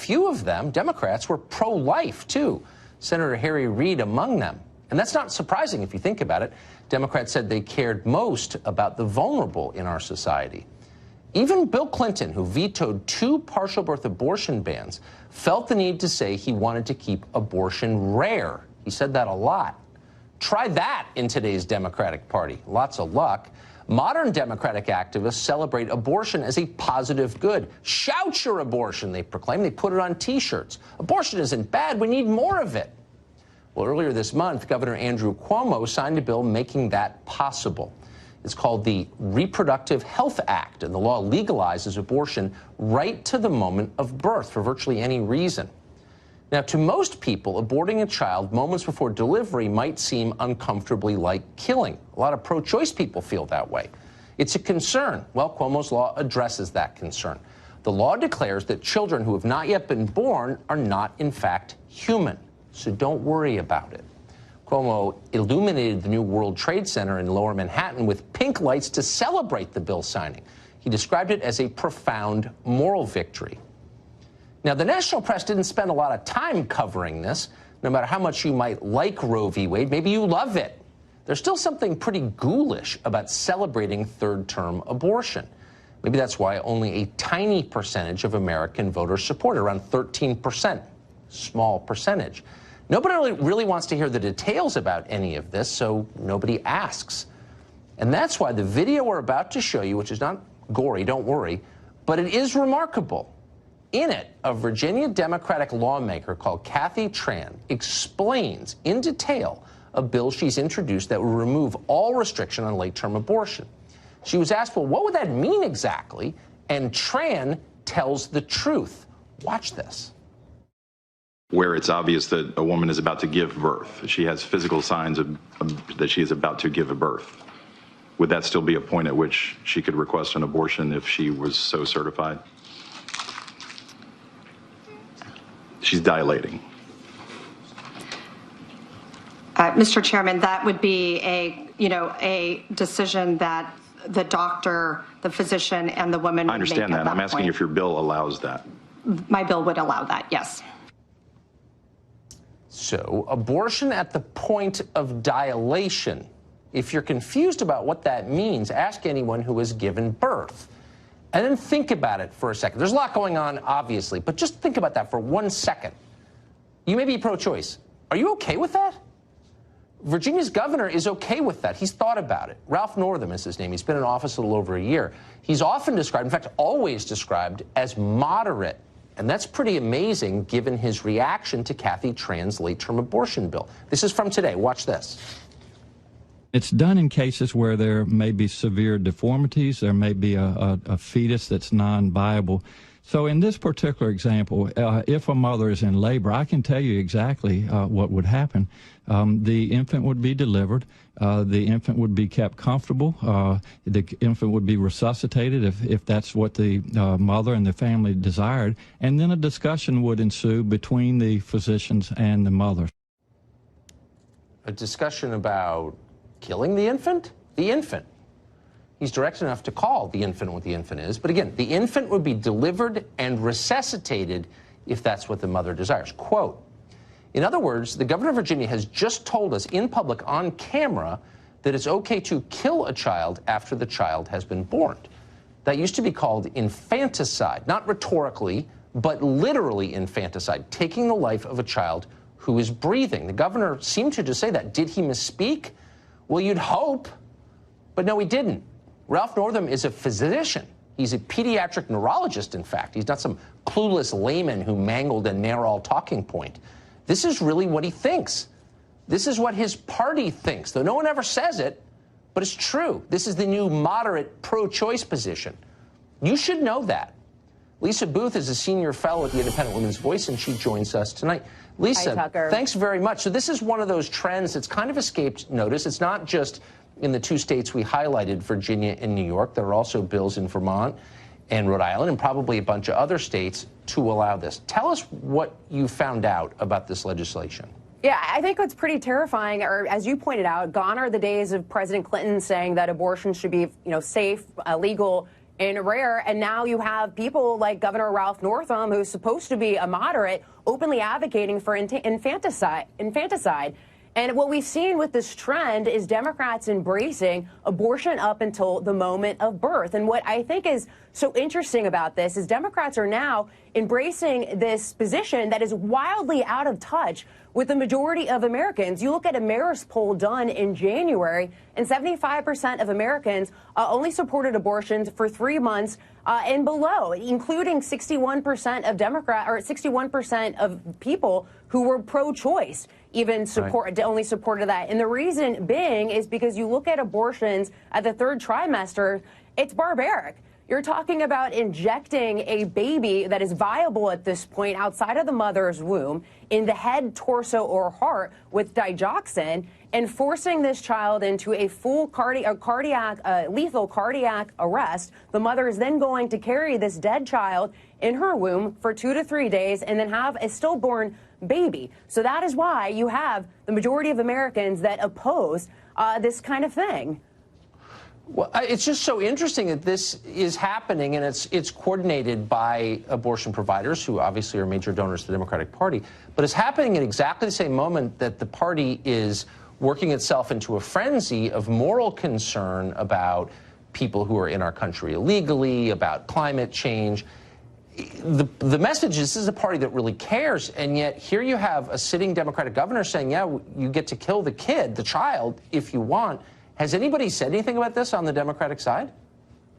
few of them, Democrats, were pro-life, too. Senator Harry Reid among them. And that's not surprising if you think about it. Democrats said they cared most about the vulnerable in our society. Even Bill Clinton, who vetoed 2 partial birth abortion bans, felt the need to say he wanted to keep abortion rare. He said that a lot. Try that in today's Democratic Party. Lots of luck. Modern Democratic activists celebrate abortion as a positive good. Shout your abortion, they proclaim. They put it on T-shirts. Abortion isn't bad. We need more of it. Well, earlier this month, Governor Andrew Cuomo signed a bill making that possible. It's called the Reproductive Health Act, and the law legalizes abortion right to the moment of birth for virtually any reason. Now, to most people, aborting a child moments before delivery might seem uncomfortably like killing. A lot of pro-choice people feel that way. It's a concern. Well, Cuomo's law addresses that concern. The law declares that children who have not yet been born are not, in fact, human. So don't worry about it. Cuomo illuminated the new World Trade Center in Lower Manhattan with pink lights to celebrate the bill signing. He described it as a profound moral victory. Now, the national press didn't spend a lot of time covering this. No matter how much you might like Roe v. Wade, maybe you love it. There's still something pretty ghoulish about celebrating third-term abortion. Maybe that's why only a tiny percentage of American voters support it, around 13%. Small percentage. Nobody really wants to hear the details about any of this, so nobody asks. And that's why the video we're about to show you, which is not gory, don't worry, but it is remarkable. In it, a Virginia Democratic lawmaker called Kathy Tran explains in detail a bill she's introduced that will remove all restriction on late-term abortion. She was asked, well, what would that mean exactly? And Tran tells the truth. Watch this. Where it's obvious that a woman is about to give birth. She has physical signs that she is about to give a birth. Would that still be a point at which she could request an abortion if she was so certified? She's dilating. Mr. Chairman, that would be a decision that the doctor, the physician, and the woman would make. I understand that. I'm asking if your bill allows that. My bill would allow that, yes. So, abortion at the point of dilation. If you're confused about what that means, ask anyone who has given birth. And then think about it for a second. There's a lot going on, obviously, but just think about that for 1 second. You may be pro-choice. Are you okay with that? Virginia's governor is okay with that. He's thought about it. Ralph Northam is his name. He's been in office a little over a year. He's often described, in fact, always described as moderate. And that's pretty amazing given his reaction to Kathy Tran's late-term abortion bill. This is from today. Watch this. It's done in cases where there may be severe deformities, there may be a fetus that's non-viable. So in this particular example, if a mother is in labor, I can tell you exactly what would happen. The infant would be delivered, the infant would be kept comfortable, the infant would be resuscitated if that's what the mother and the family desired, and then a discussion would ensue between the physicians and the mother. A discussion about killing the infant? The infant. He's direct enough to call the infant what the infant is. But again, the infant would be delivered and resuscitated if that's what the mother desires. Quote, in other words, the governor of Virginia has just told us in public on camera that it's okay to kill a child after the child has been born. That used to be called infanticide, not rhetorically, but literally infanticide, taking the life of a child who is breathing. The governor seemed to just say that. Did he misspeak? Well, you'd hope, but no, he didn't. Ralph Northam is a physician. He's a pediatric neurologist, in fact. He's not some clueless layman who mangled a narrow talking point. This is really what he thinks. This is what his party thinks, though no one ever says it, but it's true. This is the new moderate pro-choice position. You should know that. Lisa Booth is a senior fellow at the Independent Women's Voice, and she joins us tonight. Lisa, thanks very much. So this is one of those trends that's kind of escaped notice. It's not just in the 2 states we highlighted, Virginia and New York. There are also bills in Vermont and Rhode Island and probably a bunch of other states to allow this. Tell us what you found out about this legislation. Yeah, I think what's pretty terrifying, or as you pointed out, gone are the days of President Clinton saying that abortion should be, safe, legal, and rare. And now you have people like Governor Ralph Northam, who's supposed to be a moderate, openly advocating for infanticide. And what we've seen with this trend is Democrats embracing abortion up until the moment of birth. And what I think is so interesting about this is Democrats are now embracing this position that is wildly out of touch with the majority of Americans. You look at a Marist poll done in January, and 75% of Americans only supported abortions for 3 months and below, including 61% of 61% of people who were pro-choice even only supported that. And the reason being is because you look at abortions at the third trimester, it's barbaric. You're talking about injecting a baby that is viable at this point outside of the mother's womb in the head, torso, or heart with digoxin and forcing this child into a full lethal cardiac arrest. The mother is then going to carry this dead child in her womb for 2 to 3 days and then have a stillborn baby. So that is why you have the majority of Americans that oppose this kind of thing. Well, it's just so interesting that this is happening, and it's coordinated by abortion providers, who obviously are major donors to the Democratic Party. But it's happening at exactly the same moment that the party is working itself into a frenzy of moral concern about people who are in our country illegally, about climate change. The message is this is a party that really cares, and yet here you have a sitting Democratic governor saying, yeah, you get to kill the kid, the child, if you want. Has anybody said anything about this on the Democratic side?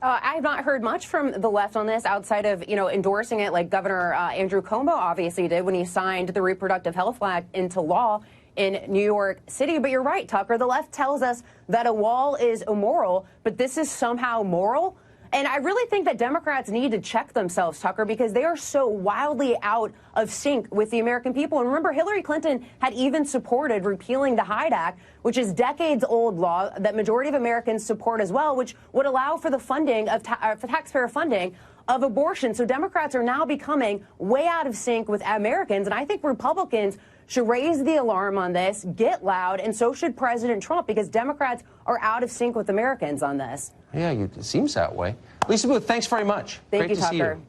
I have not heard much from the left on this outside of, endorsing it like Governor Andrew Cuomo obviously did when he signed the Reproductive Health Act into law in New York City. But you're right, Tucker. The left tells us that a wall is immoral, but this is somehow moral. And I really think that Democrats need to check themselves, Tucker, because they are so wildly out of sync with the American people. And remember, Hillary Clinton had even supported repealing the Hyde Act, which is decades-old law that majority of Americans support as well, which would allow for the funding of for taxpayer funding of abortion. So Democrats are now becoming way out of sync with Americans. And I think Republicans should raise the alarm on this, get loud, and so should President Trump, because Democrats are out of sync with Americans on this. Yeah, it seems that way. Lisa Booth, thanks very much. Thank you, Great to see you.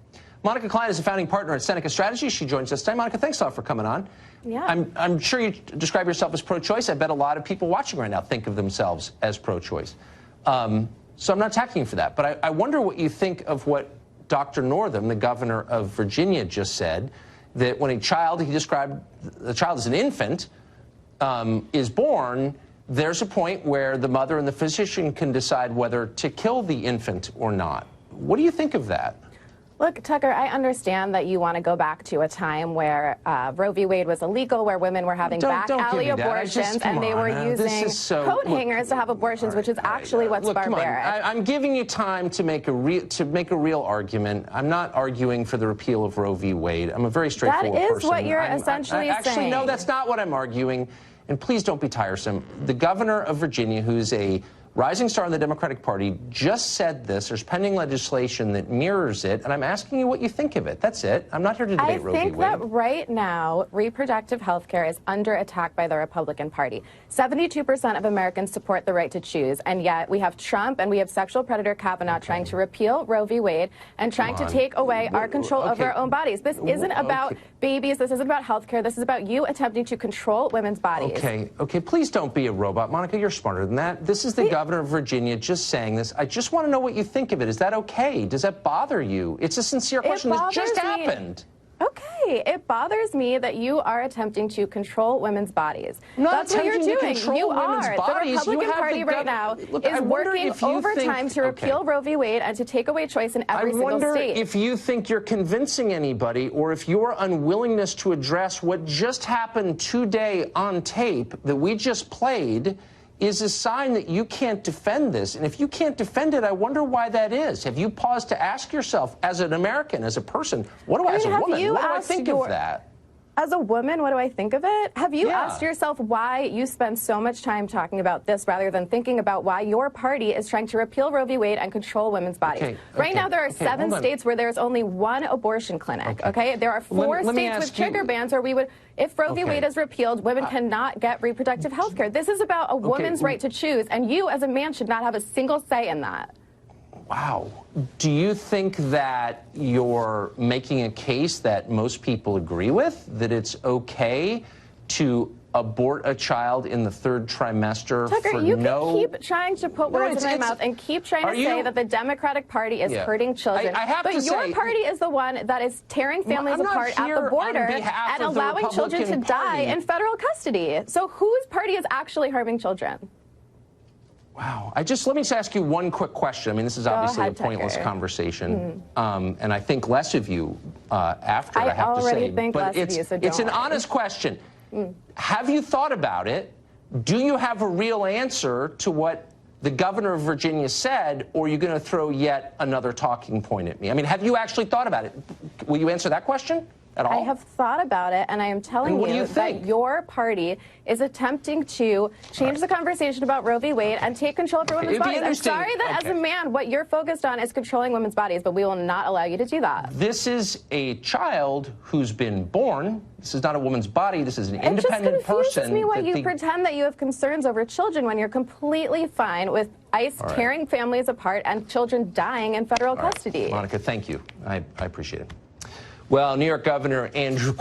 Monica Klein is a founding partner at Seneca Strategy. She joins us today. Monica, thanks a lot for coming on. Yeah. I'm sure you describe yourself as pro-choice. I bet a lot of people watching right now think of themselves as pro-choice. So I'm not attacking you for that. But I wonder what you think of what Dr. Northam, the governor of Virginia, just said, that when a child, he described the child as an infant, is born, there's a point where the mother and the physician can decide whether to kill the infant or not. What do you think of that? Look, Tucker, I understand that you want to go back to a time where Roe v. Wade was illegal, where women were having back alley abortions, and they were using coat hangers to have abortions, which is actually what's barbaric. I'm giving you time to make a real argument. I'm not arguing for the repeal of Roe v. Wade. I'm a very straightforward person. That is what you're essentially saying. Actually, no, that's not what I'm arguing. And please don't be tiresome. The governor of Virginia, who's a rising star in the Democratic Party, just said this. There's pending legislation that mirrors it, and I'm asking you what you think of it. That's it. I'm not here to debate Roe v. Wade. I think that right now, reproductive health care is under attack by the Republican Party. 72% of Americans support the right to choose, and yet we have Trump and we have sexual predator Kavanaugh trying to repeal Roe v. Wade and trying to take away our control over our own bodies. This isn't about babies. This isn't about health care. This is about you attempting to control women's bodies. Okay, please don't be a robot. Monica, you're smarter than that. This is the governor of Virginia just saying this. I just want to know what you think of it. Is that okay? Does that bother you? It's a sincere question. This just happened. Okay, it bothers me that you are attempting to control women's bodies. That's what you're doing. You are. The Republican Party right now is working overtime to repeal Roe v. Wade and to take away choice in every single state. I wonder if you think you're convincing anybody, or if your unwillingness to address what just happened today on tape that we just played is a sign that you can't defend this. And if you can't defend it, I wonder why that is. Have you paused to ask yourself, as an American, as a person, what do I think of that? As a woman, what do I think of it? Have you asked yourself why you spend so much time talking about this rather than thinking about why your party is trying to repeal Roe v. Wade and control women's bodies? Right now, there are 7 states where there's only 1 abortion clinic, There are 4 states with trigger bans where we would, if Roe v. Wade is repealed, women cannot get reproductive health care. This is about a woman's right to choose, and you, as a man, should not have a single say in that. Wow. Do you think that you're making a case that most people agree with, that it's okay to abort a child in the third trimester Tucker, for you no... can keep trying to put words in my mouth and keep trying to say that the Democratic Party is hurting children. I have but to your say, party is the one that is tearing families apart at the border and allowing children to die in federal custody. So whose party is actually harming children? Wow. Let me just ask you one quick question. I mean, this is obviously a pointless conversation. And I think less of you after, I have to say. I already think less of you, so don't it's an honest question. Have you thought about it? Do you have a real answer to what the governor of Virginia said, or are you going to throw yet another talking point at me? I mean, have you actually thought about it? Will you answer that question at all? I have thought about it, and I am telling you that your party is attempting to change the conversation about Roe v. Wade and take control over women's bodies. I'm sorry that as a man, what you're focused on is controlling women's bodies, but we will not allow you to do that. This is a child who's been born. This is not a woman's body. This is an independent person. It just confuses me why you pretend that you have concerns over children when you're completely fine with ICE tearing families apart and children dying in federal custody. Monica, thank you. I appreciate it. Well, New York Governor Andrew